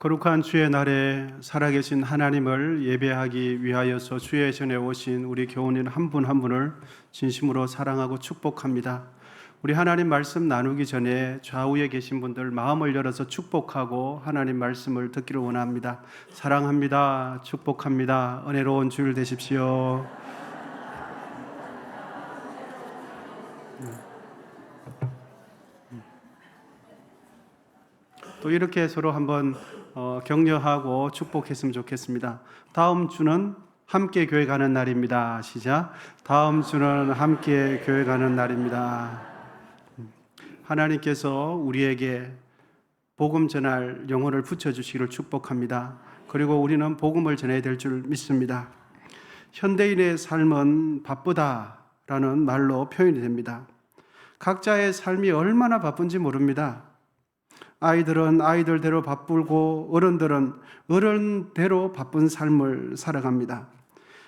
거룩한 주의 날에 살아계신 하나님을 예배하기 위하여서 주의 전에 오신 우리 교우님 한 분 한 분을 진심으로 사랑하고 축복합니다. 우리 하나님 말씀 나누기 전에 좌우에 계신 분들 마음을 열어서 축복하고 하나님 말씀을 듣기를 원합니다. 사랑합니다. 축복합니다. 은혜로운 주일 되십시오. 또 이렇게 서로 한번 격려하고 축복했으면 좋겠습니다. 다음 주는 함께 교회 가는 날입니다. 시작. 다음 주는 함께 교회 가는 날입니다. 하나님께서 우리에게 복음 전할 영혼을 붙여주시기를 축복합니다. 그리고 우리는 복음을 전해야 될 줄 믿습니다. 현대인의 삶은 바쁘다라는 말로 표현이 됩니다. 각자의 삶이 얼마나 바쁜지 모릅니다. 아이들은 아이들대로 바쁘고 어른들은 어른대로 바쁜 삶을 살아갑니다.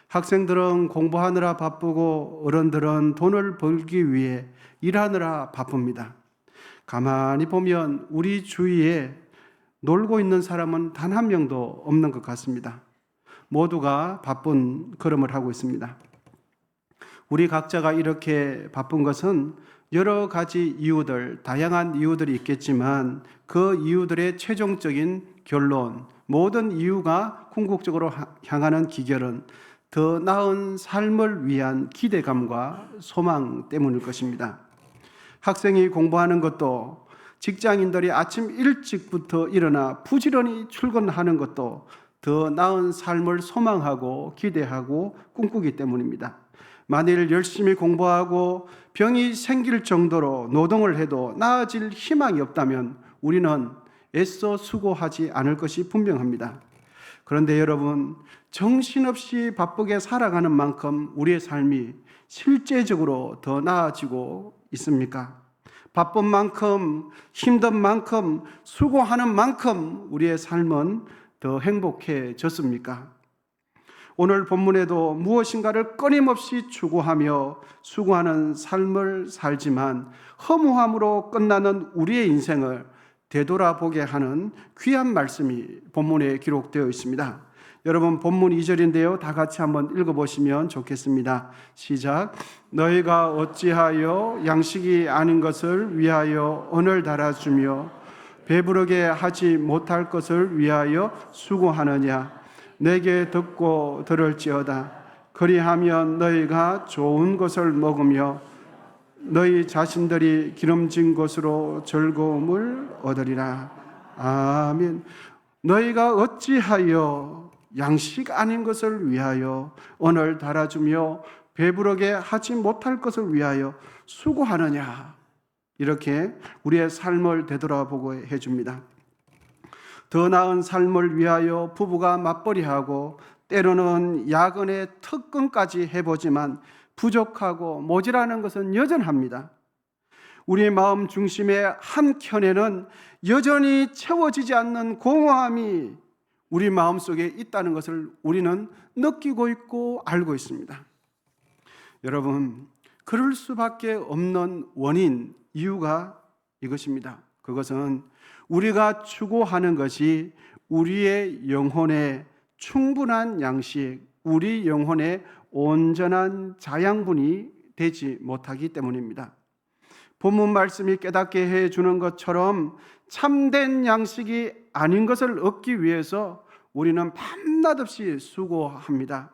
학생들은 공부하느라 바쁘고 어른들은 돈을 벌기 위해 일하느라 바쁩니다. 가만히 보면 우리 주위에 놀고 있는 사람은 단 한 명도 없는 것 같습니다. 모두가 바쁜 걸음을 하고 있습니다. 우리 각자가 이렇게 바쁜 것은 여러 가지 이유들, 다양한 이유들이 있겠지만 그 이유들의 최종적인 결론, 모든 이유가 궁극적으로 향하는 기결은 더 나은 삶을 위한 기대감과 소망 때문일 것입니다. 학생이 공부하는 것도, 직장인들이 아침 일찍부터 일어나 부지런히 출근하는 것도 더 나은 삶을 소망하고 기대하고 꿈꾸기 때문입니다. 만일 열심히 공부하고 병이 생길 정도로 노동을 해도 나아질 희망이 없다면 우리는 애써 수고하지 않을 것이 분명합니다. 그런데 여러분, 정신없이 바쁘게 살아가는 만큼 우리의 삶이 실제적으로 더 나아지고 있습니까? 바쁜 만큼, 힘든 만큼, 수고하는 만큼 우리의 삶은 더 행복해졌습니까? 오늘 본문에도 무엇인가를 끊임없이 추구하며 수고하는 삶을 살지만 허무함으로 끝나는 우리의 인생을 되돌아보게 하는 귀한 말씀이 본문에 기록되어 있습니다. 여러분, 본문 2절인데요. 다 같이 한번 읽어보시면 좋겠습니다. 시작. 너희가 어찌하여 양식이 아닌 것을 위하여 언을 달아주며 배부르게 하지 못할 것을 위하여 수고하느냐. 내게 듣고 들을지어다. 그리하면 너희가 좋은 것을 먹으며 너희 자신들이 기름진 것으로 즐거움을 얻으리라. 아멘. 너희가 어찌하여 양식 아닌 것을 위하여 언을 달아주며 배부르게 하지 못할 것을 위하여 수고하느냐. 이렇게 우리의 삶을 되돌아보고 해줍니다. 더 나은 삶을 위하여 부부가 맞벌이하고 때로는 야근의 특근까지 해보지만 부족하고 모자라는 것은 여전합니다. 우리의 마음 중심의 한켠에는 여전히 채워지지 않는 공허함이 우리 마음속에 있다는 것을 우리는 느끼고 있고 알고 있습니다. 여러분, 그럴 수밖에 없는 원인, 이유가 이것입니다. 그것은 우리가 추구하는 것이 우리의 영혼의 충분한 양식, 우리 영혼의 온전한 자양분이 되지 못하기 때문입니다. 본문 말씀이 깨닫게 해주는 것처럼 참된 양식이 아닌 것을 얻기 위해서 우리는 밤낮없이 수고합니다.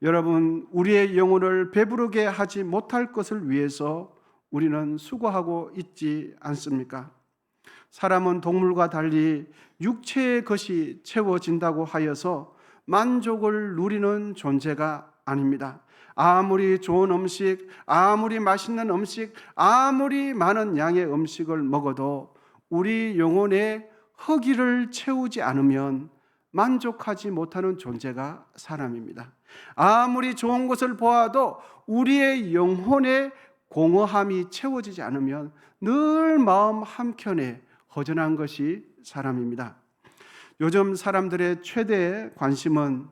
여러분, 우리의 영혼을 배부르게 하지 못할 것을 위해서 우리는 수고하고 있지 않습니까? 사람은 동물과 달리 육체의 것이 채워진다고 하여서 만족을 누리는 존재가 아닙니다. 아무리 좋은 음식, 아무리 맛있는 음식, 아무리 많은 양의 음식을 먹어도 우리 영혼의 허기를 채우지 않으면 만족하지 못하는 존재가 사람입니다. 아무리 좋은 것을 보아도 우리의 영혼의 공허함이 채워지지 않으면 늘 마음 한켠에 허전한 것이 사람입니다. 요즘 사람들의 최대 관심은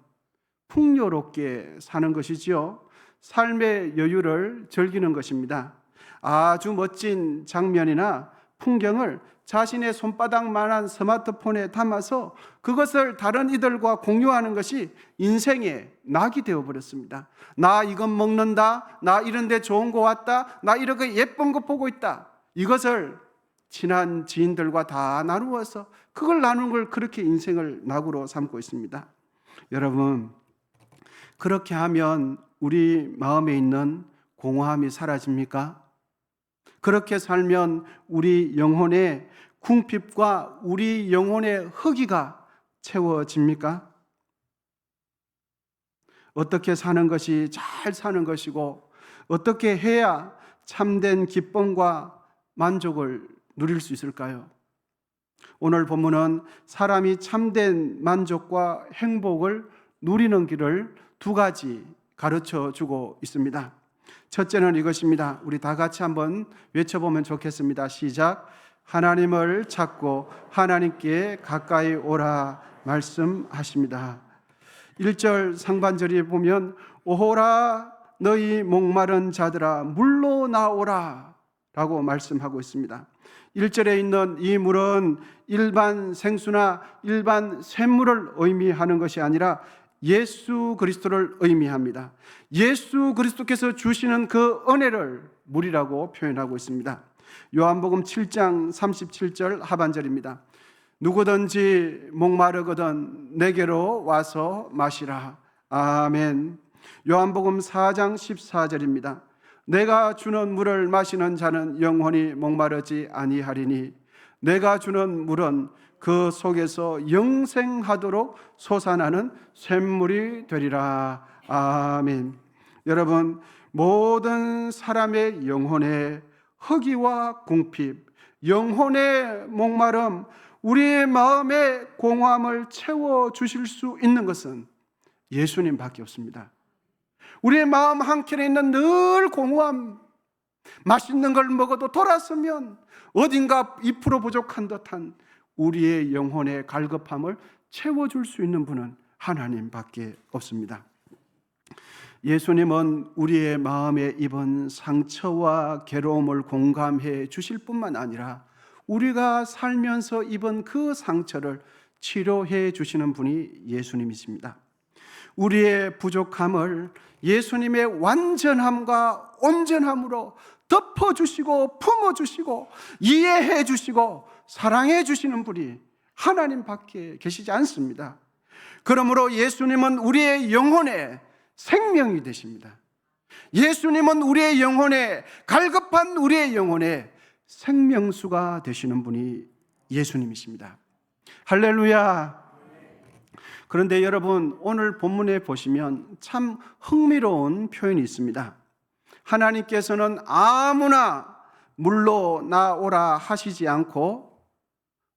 풍요롭게 사는 것이지요. 삶의 여유를 즐기는 것입니다. 아주 멋진 장면이나 풍경을 자신의 손바닥만한 스마트폰에 담아서 그것을 다른 이들과 공유하는 것이 인생의 낙이 되어버렸습니다. 나 이건 먹는다, 나 이런 데 좋은 거 왔다, 나 이렇게 예쁜 거 보고 있다. 이것을 친한 지인들과 다 나누어서 그걸 나누는 걸 그렇게 인생을 낙으로 삼고 있습니다. 여러분, 그렇게 하면 우리 마음에 있는 공허함이 사라집니까? 그렇게 살면 우리 영혼의 궁핍과 우리 영혼의 허기가 채워집니까? 어떻게 사는 것이 잘 사는 것이고 어떻게 해야 참된 기쁨과 만족을 누릴 수 있을까요? 오늘 본문은 사람이 참된 만족과 행복을 누리는 길을 두 가지 가르쳐 주고 있습니다. 첫째는 이것입니다. 우리 다 같이 한번 외쳐보면 좋겠습니다. 시작. 하나님을 찾고 하나님께 가까이 오라 말씀하십니다. 1절 상반절에 보면 오호라 너희 목마른 자들아 물로 나오라 라고 말씀하고 있습니다. 1절에 있는 이 물은 일반 생수나 일반 샘물을 의미하는 것이 아니라 예수 그리스도를 의미합니다. 예수 그리스도께서 주시는 그 은혜를 물이라고 표현하고 있습니다. 요한복음 7장 37절 하반절입니다. 누구든지 목마르거든 내게로 와서 마시라. 아멘. 요한복음 4장 14절입니다. 내가 주는 물을 마시는 자는 영원히 목마르지 아니하리니 내가 주는 물은 그 속에서 영생하도록 솟아나는 샘물이 되리라. 아멘. 여러분, 모든 사람의 영혼의 허기와 궁핍, 영혼의 목마름, 우리의 마음의 공허함을 채워주실 수 있는 것은 예수님밖에 없습니다. 우리의 마음 한켠에 있는 늘 공허함, 맛있는 걸 먹어도 돌아서면 어딘가 2% 부족한 듯한 우리의 영혼의 갈급함을 채워줄 수 있는 분은 하나님밖에 없습니다. 예수님은 우리의 마음에 입은 상처와 괴로움을 공감해 주실 뿐만 아니라 우리가 살면서 입은 그 상처를 치료해 주시는 분이 예수님이십니다. 우리의 부족함을 예수님의 완전함과 온전함으로 덮어주시고 품어주시고 이해해 주시고 사랑해 주시는 분이 하나님밖에 계시지 않습니다. 그러므로 예수님은 우리의 영혼의 생명이 되십니다. 예수님은 우리의 영혼의 갈급한 우리의 영혼의 생명수가 되시는 분이 예수님이십니다. 할렐루야. 그런데 여러분, 오늘 본문에 보시면 참 흥미로운 표현이 있습니다. 하나님께서는 아무나 물로 나오라 하시지 않고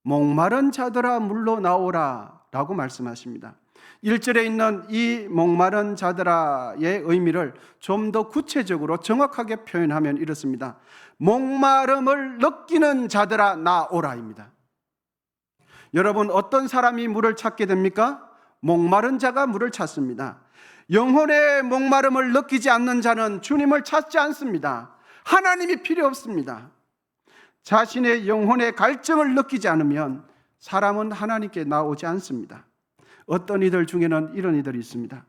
목마른 자들아 물로 나오라 라고 말씀하십니다. 1절에 있는 이 목마른 자들아의 의미를 좀 더 구체적으로 정확하게 표현하면 이렇습니다. 목마름을 느끼는 자들아 나오라입니다. 여러분, 어떤 사람이 물을 찾게 됩니까? 목마른 자가 물을 찾습니다. 영혼의 목마름을 느끼지 않는 자는 주님을 찾지 않습니다. 하나님이 필요 없습니다. 자신의 영혼의 갈증을 느끼지 않으면 사람은 하나님께 나오지 않습니다. 어떤 이들 중에는 이런 이들이 있습니다.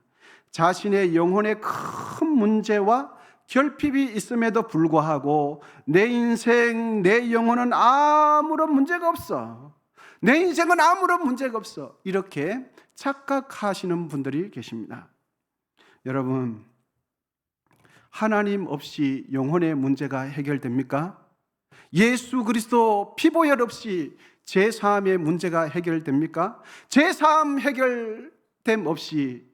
자신의 영혼의 큰 문제와 결핍이 있음에도 불구하고 내 인생, 내 영혼은 아무런 문제가 없어. 내 인생은 아무런 문제가 없어. 이렇게 착각하시는 분들이 계십니다. 여러분, 하나님 없이 영혼의 문제가 해결됩니까? 예수 그리스도 피보혈 없이 제3의 문제가 해결됩니까? 제3 해결됨 없이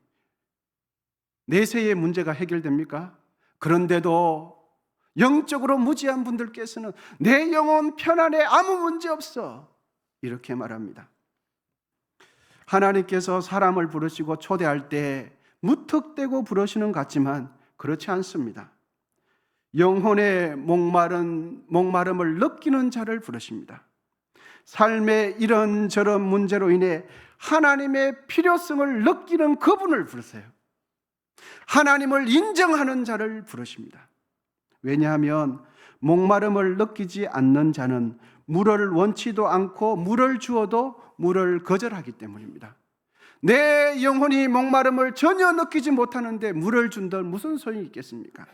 내세의 문제가 해결됩니까? 그런데도 영적으로 무지한 분들께서는 내 영혼 편안해, 아무 문제 없어, 이렇게 말합니다. 하나님께서 사람을 부르시고 초대할 때 무턱대고 부르시는 것 같지만 그렇지 않습니다. 영혼의 목마름을 느끼는 자를 부르십니다. 삶의 이런저런 문제로 인해 하나님의 필요성을 느끼는 그분을 부르세요. 하나님을 인정하는 자를 부르십니다. 왜냐하면 목마름을 느끼지 않는 자는 물을 원치도 않고 물을 주어도 물을 거절하기 때문입니다. 내 영혼이 목마름을 전혀 느끼지 못하는데 물을 준들 무슨 소용이 있겠습니까?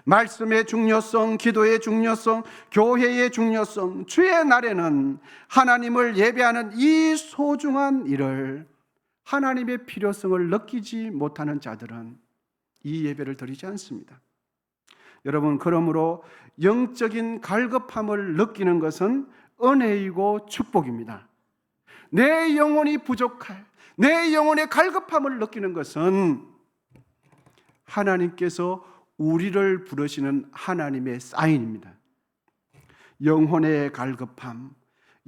말씀의 중요성, 기도의 중요성, 교회의 중요성, 주의 날에는 하나님을 예배하는 이 소중한 일을, 하나님의 필요성을 느끼지 못하는 자들은 이 예배를 드리지 않습니다. 여러분, 그러므로 영적인 갈급함을 느끼는 것은 은혜이고 축복입니다. 내 영혼이 부족할, 내 영혼의 갈급함을 느끼는 것은 하나님께서 우리를 부르시는 하나님의 사인입니다. 영혼의 갈급함,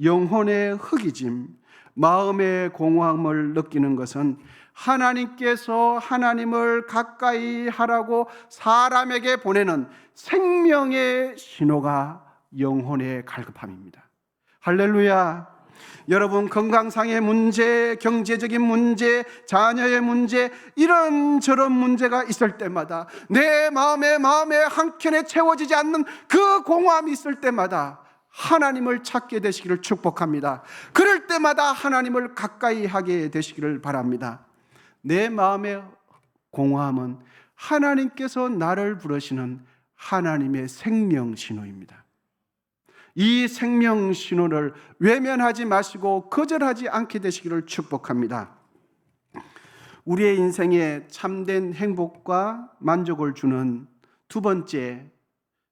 영혼의 허기짐, 마음의 공허함을 느끼는 것은 하나님께서 하나님을 가까이 하라고 사람에게 보내는 생명의 신호가 영혼의 갈급함입니다. 할렐루야. 여러분, 건강상의 문제, 경제적인 문제, 자녀의 문제, 이런저런 문제가 있을 때마다 내 마음에 한켠에 채워지지 않는 그 공허함이 있을 때마다 하나님을 찾게 되시기를 축복합니다. 그럴 때마다 하나님을 가까이 하게 되시기를 바랍니다. 내 마음의 공허함은 하나님께서 나를 부르시는 하나님의 생명 신호입니다. 이 생명 신호를 외면하지 마시고 거절하지 않게 되시기를 축복합니다. 우리의 인생에 참된 행복과 만족을 주는 두 번째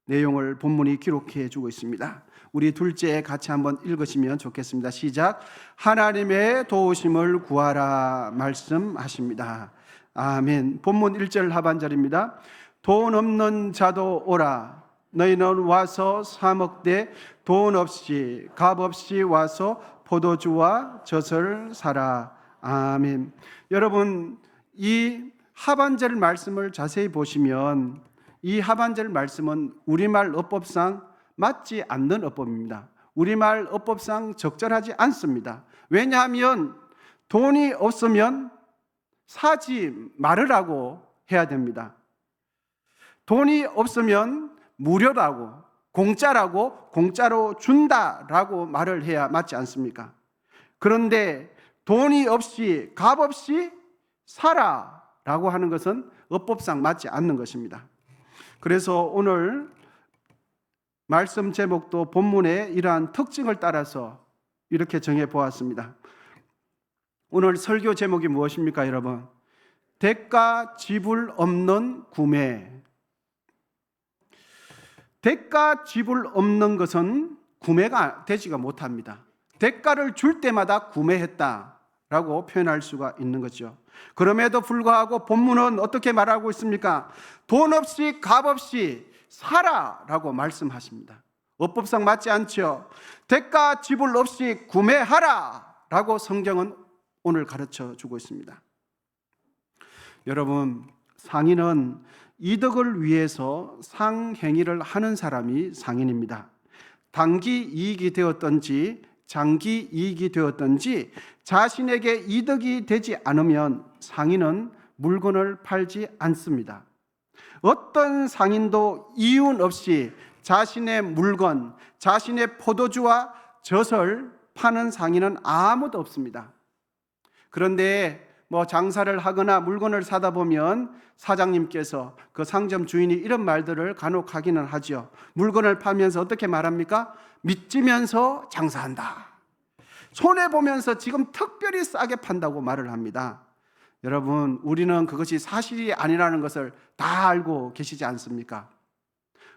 내용을 본문이 기록해 주고 있습니다. 우리 둘째 같이 한번 읽으시면 좋겠습니다. 시작. 하나님의 도우심을 구하라 말씀하십니다. 아멘. 본문 1절 하반절입니다. 돈 없는 자도 오라. 너희는 와서 사 먹되 돈 없이 값 없이 와서 포도주와 젖을 사라. 아멘. 여러분, 이 하반절 말씀을 자세히 보시면 이 하반절 말씀은 우리말 어법상 맞지 않는 어법입니다. 우리말 어법상 적절하지 않습니다. 왜냐하면 돈이 없으면 사지 말으라고 해야 됩니다. 돈이 없으면 무료라고, 공짜라고, 공짜로 준다라고 말을 해야 맞지 않습니까? 그런데 돈이 없이 값 없이 사라라고 하는 것은 어법상 맞지 않는 것입니다. 그래서 오늘 말씀 제목도 본문의 이러한 특징을 따라서 이렇게 정해 보았습니다. 오늘 설교 제목이 무엇입니까, 여러분? 대가 지불 없는 구매. 대가 지불 없는 것은 구매가 되지가 못합니다. 대가를 줄 때마다 구매했다라고 표현할 수가 있는 거죠. 그럼에도 불구하고 본문은 어떻게 말하고 있습니까? 돈 없이 값 없이 사라라고 말씀하십니다. 어법상 맞지 않죠. 대가 지불 없이 구매하라라고 성경은 오늘 가르쳐 주고 있습니다. 여러분, 상인은 이득을 위해서 상행위를 하는 사람이 상인입니다. 단기 이익이 되었든지 장기 이익이 되었든지 자신에게 이득이 되지 않으면 상인은 물건을 팔지 않습니다. 어떤 상인도 이유 없이 자신의 물건, 자신의 포도주와 젖을 파는 상인은 아무도 없습니다. 그런데 장사를 하거나 물건을 사다 보면 사장님께서, 그 상점 주인이 이런 말들을 간혹 하기는 하죠. 물건을 팔면서 어떻게 말합니까? 믿지면서 장사한다. 손해보면서 지금 특별히 싸게 판다고 말을 합니다. 여러분, 우리는 그것이 사실이 아니라는 것을 다 알고 계시지 않습니까?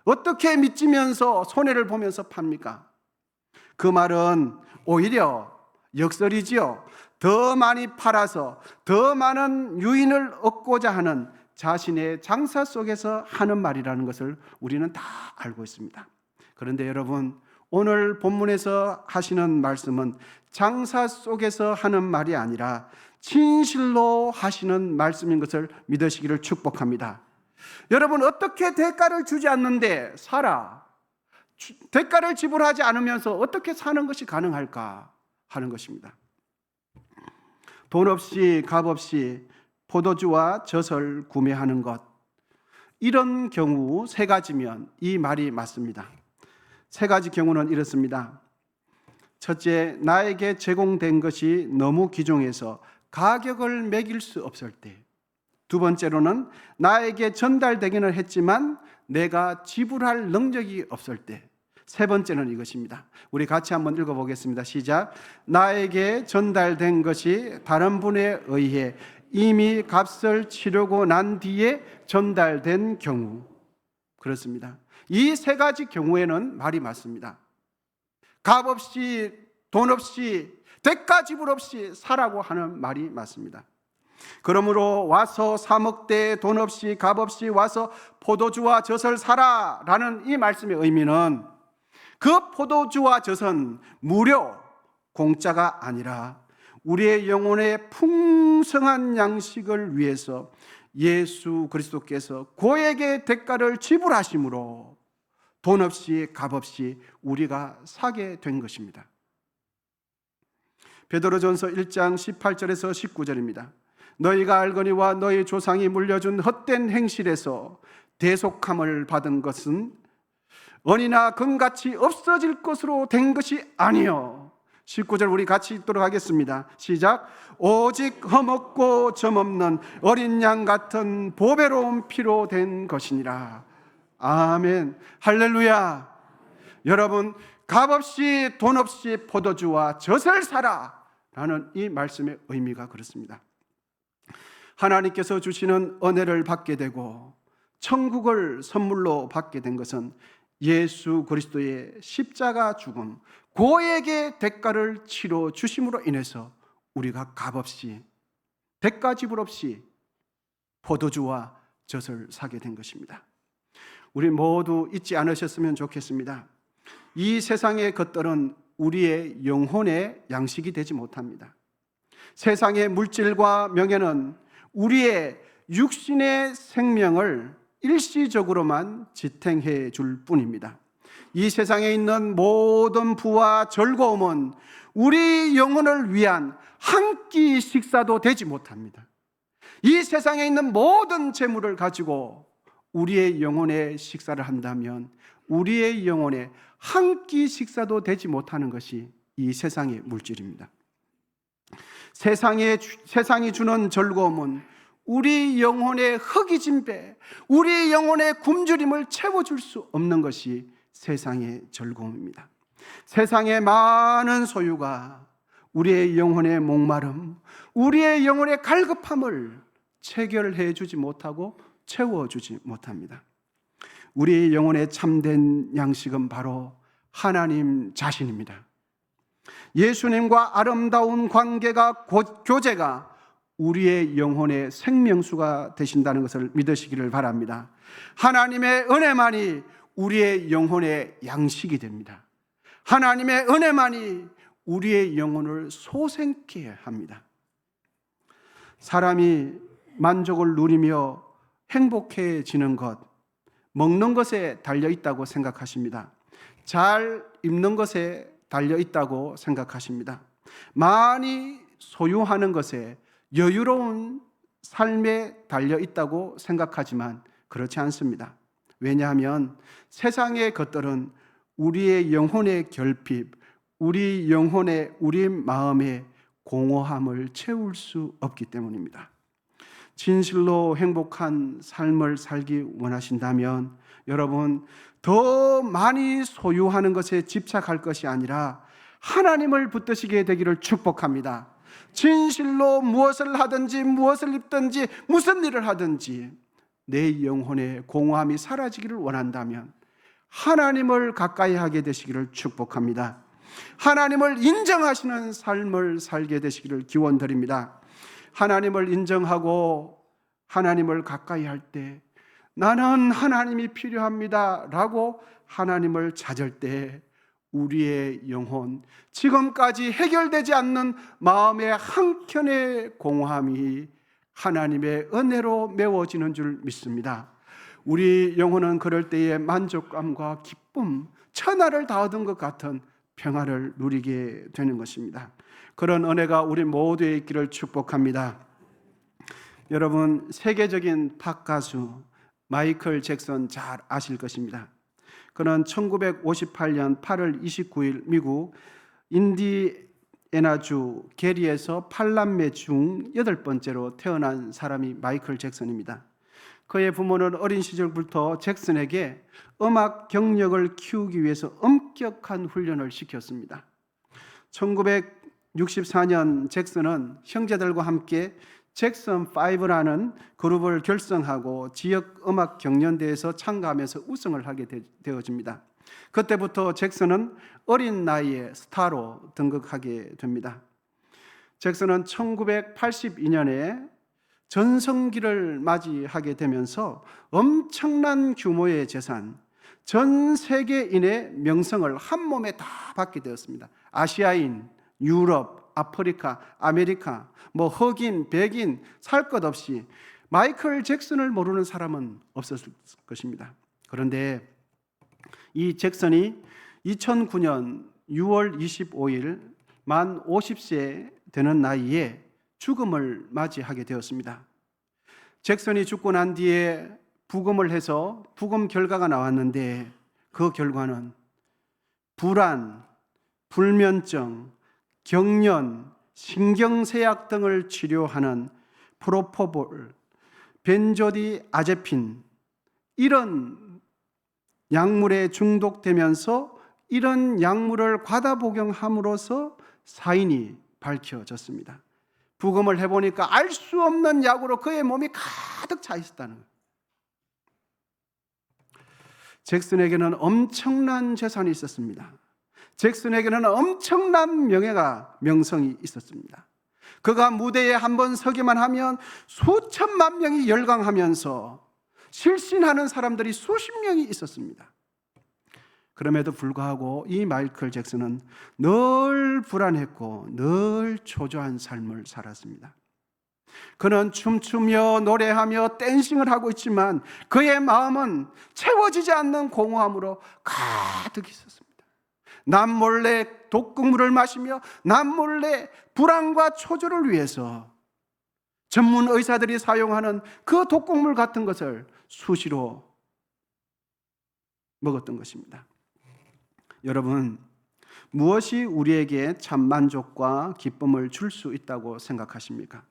어떻게 믿지면서 손해를 보면서 팝니까? 그 말은 오히려 역설이지요. 더 많이 팔아서 더 많은 유인을 얻고자 하는 자신의 장사 속에서 하는 말이라는 것을 우리는 다 알고 있습니다. 그런데 여러분, 오늘 본문에서 하시는 말씀은 장사 속에서 하는 말이 아니라 진실로 하시는 말씀인 것을 믿으시기를 축복합니다. 여러분, 어떻게 대가를 주지 않는데 사라? 대가를 지불하지 않으면서 어떻게 사는 것이 가능할까 하는 것입니다. 돈 없이 값 없이 포도주와 젖을 구매하는 것, 이런 경우 세 가지면 이 말이 맞습니다. 세 가지 경우는 이렇습니다. 첫째, 나에게 제공된 것이 너무 귀중해서 가격을 매길 수 없을 때. 두 번째로는 나에게 전달되기는 했지만 내가 지불할 능력이 없을 때. 세 번째는 이것입니다. 우리 같이 한번 읽어보겠습니다. 시작. 나에게 전달된 것이 다른 분에 의해 이미 값을 치르고 난 뒤에 전달된 경우. 그렇습니다. 이 세 가지 경우에는 말이 맞습니다. 값 없이, 돈 없이, 대가 지불 없이 사라고 하는 말이 맞습니다. 그러므로 와서 사 먹되 돈 없이 값 없이 와서 포도주와 젖을 사라 라는 이 말씀의 의미는 그 포도주와 젖은 무료, 공짜가 아니라 우리의 영혼의 풍성한 양식을 위해서 예수 그리스도께서 고액의 대가를 지불하심으로 돈 없이 값 없이 우리가 사게 된 것입니다. 베드로전서 1장 18절에서 19절입니다. 너희가 알거니와 너희 조상이 물려준 헛된 행실에서 대속함을 받은 것은 은이나 금같이 없어질 것으로 된 것이 아니요. 19절 우리 같이 읽도록 하겠습니다. 시작. 오직 흠없고 점없는 어린 양 같은 보배로운 피로 된 것이니라. 아멘. 할렐루야. 여러분, 값없이 돈 없이 포도주와 젖을 사라 라는 이 말씀의 의미가 그렇습니다. 하나님께서 주시는 은혜를 받게 되고 천국을 선물로 받게 된 것은 예수 그리스도의 십자가 죽음, 고액의 대가를 치러 주심으로 인해서 우리가 값없이, 대가 지불 없이 포도주와 젖을 사게 된 것입니다. 우리 모두 잊지 않으셨으면 좋겠습니다. 이 세상의 것들은 우리의 영혼의 양식이 되지 못합니다. 세상의 물질과 명예는 우리의 육신의 생명을 일시적으로만 지탱해 줄 뿐입니다. 이 세상에 있는 모든 부와 즐거움은 우리 영혼을 위한 한 끼 식사도 되지 못합니다. 이 세상에 있는 모든 재물을 가지고 우리의 영혼의 식사를 한다면 우리의 영혼의 한 끼 식사도 되지 못하는 것이 이 세상의 물질입니다. 세상이 주는 즐거움은 우리 영혼의 허기진 배, 우리 영혼의 굶주림을 채워줄 수 없는 것이 세상의 즐거움입니다. 세상의 많은 소유가 우리의 영혼의 목마름, 우리의 영혼의 갈급함을 체결해 주지 못하고 채워주지 못합니다. 우리의 영혼의 참된 양식은 바로 하나님 자신입니다. 예수님과 아름다운 관계가 교제가 우리의 영혼의 생명수가 되신다는 것을 믿으시기를 바랍니다. 하나님의 은혜만이 우리의 영혼의 양식이 됩니다. 하나님의 은혜만이 우리의 영혼을 소생케 합니다. 사람이 만족을 누리며 행복해지는 것, 먹는 것에 달려있다고 생각하십니다. 잘 입는 것에 달려있다고 생각하십니다. 많이 소유하는 것에 여유로운 삶에 달려있다고 생각하지만 그렇지 않습니다. 왜냐하면 세상의 것들은 우리의 영혼의 결핍, 우리 영혼의, 우리 마음의 공허함을 채울 수 없기 때문입니다. 진실로 행복한 삶을 살기 원하신다면 여러분, 더 많이 소유하는 것에 집착할 것이 아니라 하나님을 붙드시게 되기를 축복합니다. 진실로 무엇을 하든지 무엇을 입든지 무슨 일을 하든지 내 영혼의 공허함이 사라지기를 원한다면 하나님을 가까이 하게 되시기를 축복합니다. 하나님을 인정하시는 삶을 살게 되시기를 기원드립니다. 하나님을 인정하고 하나님을 가까이 할 때 나는 하나님이 필요합니다 라고 하나님을 찾을 때 우리의 영혼, 지금까지 해결되지 않는 마음의 한켠의 공허함이 하나님의 은혜로 메워지는 줄 믿습니다. 우리 영혼은 그럴 때에 만족감과 기쁨, 천하를 다 얻은 것 같은 평화를 누리게 되는 것입니다. 그런 은혜가 우리 모두에 있기를 축복합니다. 여러분, 세계적인 팝 가수 마이클 잭슨 잘 아실 것입니다. 그는 1958년 8월 29일 미국 인디애나주 게리에서 8남매 중 8번째로 태어난 사람이 마이클 잭슨입니다. 그의 부모는 어린 시절부터 잭슨에게 음악 경력을 키우기 위해서 엄격한 훈련을 시켰습니다. 1964년 잭슨은 형제들과 함께 잭슨5라는 그룹을 결성하고 지역 음악 경연대회에서 참가하면서 우승을 하게 되어집니다. 그때부터 잭슨은 어린 나이에 스타로 등극하게 됩니다. 잭슨은 1982년에 전성기를 맞이하게 되면서 엄청난 규모의 재산, 전 세계인의 명성을 한 몸에 다 받게 되었습니다. 아시아인, 유럽, 아프리카, 아메리카, 흑인, 백인 살 것 없이 마이클 잭슨을 모르는 사람은 없었을 것입니다. 그런데 이 잭슨이 2009년 6월 25일 만 50세 되는 나이에 죽음을 맞이하게 되었습니다. 잭슨이 죽고 난 뒤에 부검을 해서 부검 결과가 나왔는데 그 결과는 불안, 불면증, 경련, 신경쇠약 등을 치료하는 프로포볼, 벤조디아제핀 이런 약물에 중독되면서 이런 약물을 과다 복용함으로써 사인이 밝혀졌습니다. 부검을 해보니까 알 수 없는 약으로 그의 몸이 가득 차 있었다는 거예요. 잭슨에게는 엄청난 재산이 있었습니다. 잭슨에게는 엄청난 명성이 있었습니다. 그가 무대에 한번 서기만 하면 수천만 명이 열광하면서 실신하는 사람들이 수십 명이 있었습니다. 그럼에도 불구하고 이 마이클 잭슨은 늘 불안했고 늘 초조한 삶을 살았습니다. 그는 춤추며 노래하며 댄싱을 하고 있지만 그의 마음은 채워지지 않는 공허함으로 가득 있었습니다. 남몰래 독극물을 마시며 남몰래 불안과 초조를 위해서 전문 의사들이 사용하는 그 독극물 같은 것을 수시로 먹었던 것입니다. 여러분, 무엇이 우리에게 참 만족과 기쁨을 줄 수 있다고 생각하십니까?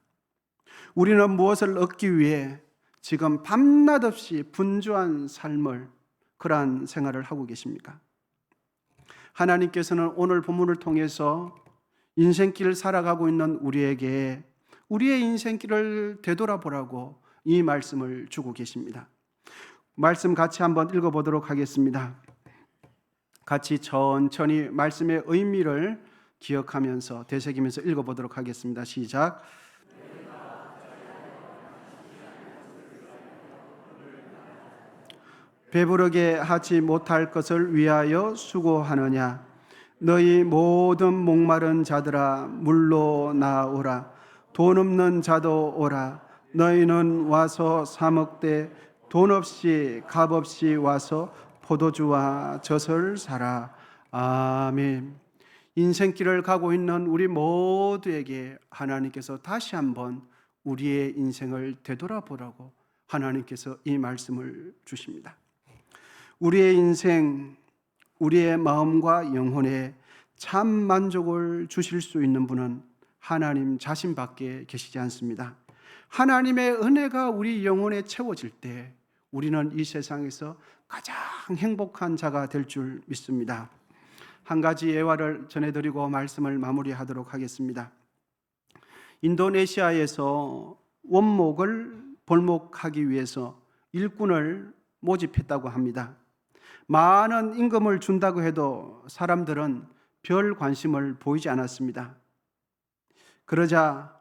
우리는 무엇을 얻기 위해 지금 밤낮 없이 분주한 삶을, 그러한 생활을 하고 계십니까? 하나님께서는 오늘 본문을 통해서 인생길을 살아가고 있는 우리에게 우리의 인생길을 되돌아보라고 이 말씀을 주고 계십니다. 말씀 같이 한번 읽어보도록 하겠습니다. 같이 천천히 말씀의 의미를 기억하면서 되새기면서 읽어보도록 하겠습니다. 시작. 배부르게 하지 못할 것을 위하여 수고하느냐? 너희 모든 목마른 자들아 물로 나오라. 돈 없는 자도 오라. 너희는 와서 사 먹되 돈 없이 값 없이 와서 포도주와 젖을 사라. 아멘. 인생길을 가고 있는 우리 모두에게 하나님께서 다시 한번 우리의 인생을 되돌아보라고 하나님께서 이 말씀을 주십니다. 우리의 인생, 우리의 마음과 영혼에 참 만족을 주실 수 있는 분은 하나님 자신밖에 계시지 않습니다. 하나님의 은혜가 우리 영혼에 채워질 때 우리는 이 세상에서 가장 행복한 자가 될 줄 믿습니다. 한 가지 예화를 전해드리고 말씀을 마무리하도록 하겠습니다. 인도네시아에서 원목을 벌목하기 위해서 일꾼을 모집했다고 합니다. 많은 임금을 준다고 해도 사람들은 별 관심을 보이지 않았습니다. 그러자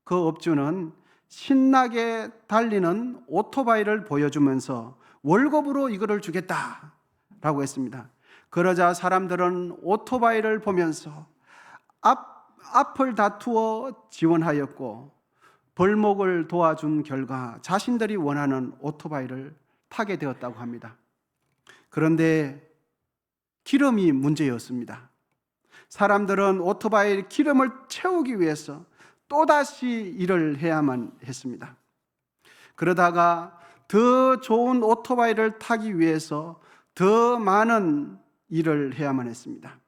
그 업주는 신나게 달리는 오토바이를 보여주면서 월급으로 이거를 주겠다라고 했습니다. 그러자 사람들은 오토바이를 보면서 앞을 다투어 지원하였고 벌목을 도와준 결과 자신들이 원하는 오토바이를 타게 되었다고 합니다. 그런데 기름이 문제였습니다. 사람들은 오토바이 기름을 채우기 위해서 또다시 일을 해야만 했습니다. 그러다가 더 좋은 오토바이를 타기 위해서 더 많은 일을 해야만 했습니다.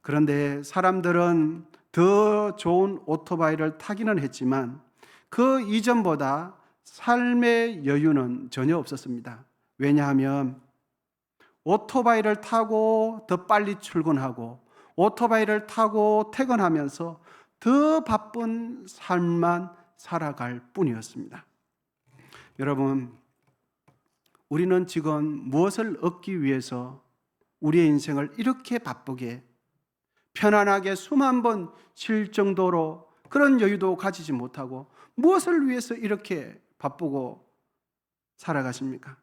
그런데 사람들은 더 좋은 오토바이를 타기는 했지만 그 이전보다 삶의 여유는 전혀 없었습니다. 왜냐하면 오토바이를 타고 더 빨리 출근하고 오토바이를 타고 퇴근하면서 더 바쁜 삶만 살아갈 뿐이었습니다. 여러분, 우리는 지금 무엇을 얻기 위해서 우리의 인생을 이렇게 바쁘게 편안하게 숨 한 번 쉴 정도로 그런 여유도 가지지 못하고 무엇을 위해서 이렇게 바쁘고 살아가십니까?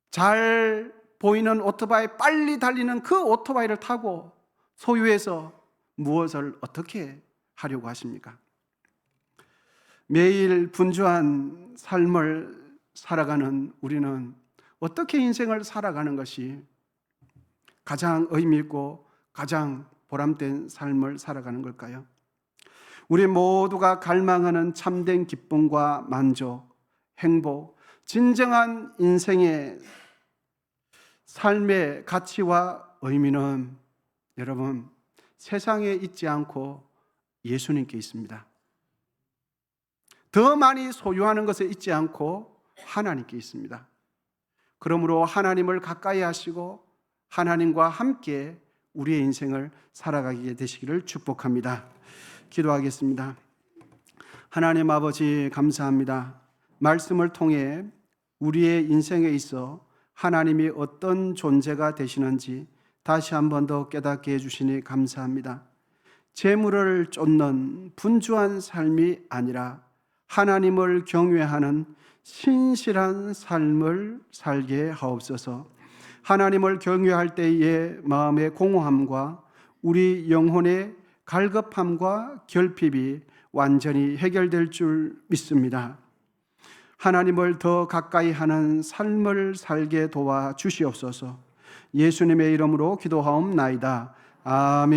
잘 보이는 오토바이, 빨리 달리는 그 오토바이를 타고 소유해서 무엇을 어떻게 하려고 하십니까? 매일 분주한 삶을 살아가는 우리는 어떻게 인생을 살아가는 것이 가장 의미 있고 가장 보람된 삶을 살아가는 걸까요? 우리 모두가 갈망하는 참된 기쁨과 만족, 행복, 진정한 인생의 삶의 가치와 의미는 여러분 세상에 있지 않고 예수님께 있습니다. 더 많이 소유하는 것에 있지 않고 하나님께 있습니다. 그러므로 하나님을 가까이 하시고 하나님과 함께 우리의 인생을 살아가게 되시기를 축복합니다. 기도하겠습니다. 하나님 아버지 감사합니다. 말씀을 통해 우리의 인생에 있어 하나님이 어떤 존재가 되시는지 다시 한 번 더 깨닫게 해주시니 감사합니다. 재물을 쫓는 분주한 삶이 아니라 하나님을 경외하는 신실한 삶을 살게 하옵소서. 하나님을 경외할 때의 마음의 공허함과 우리 영혼의 갈급함과 결핍이 완전히 해결될 줄 믿습니다. 하나님을 더 가까이 하는 삶을 살게 도와 주시옵소서. 예수님의 이름으로 기도하옵나이다. 아멘.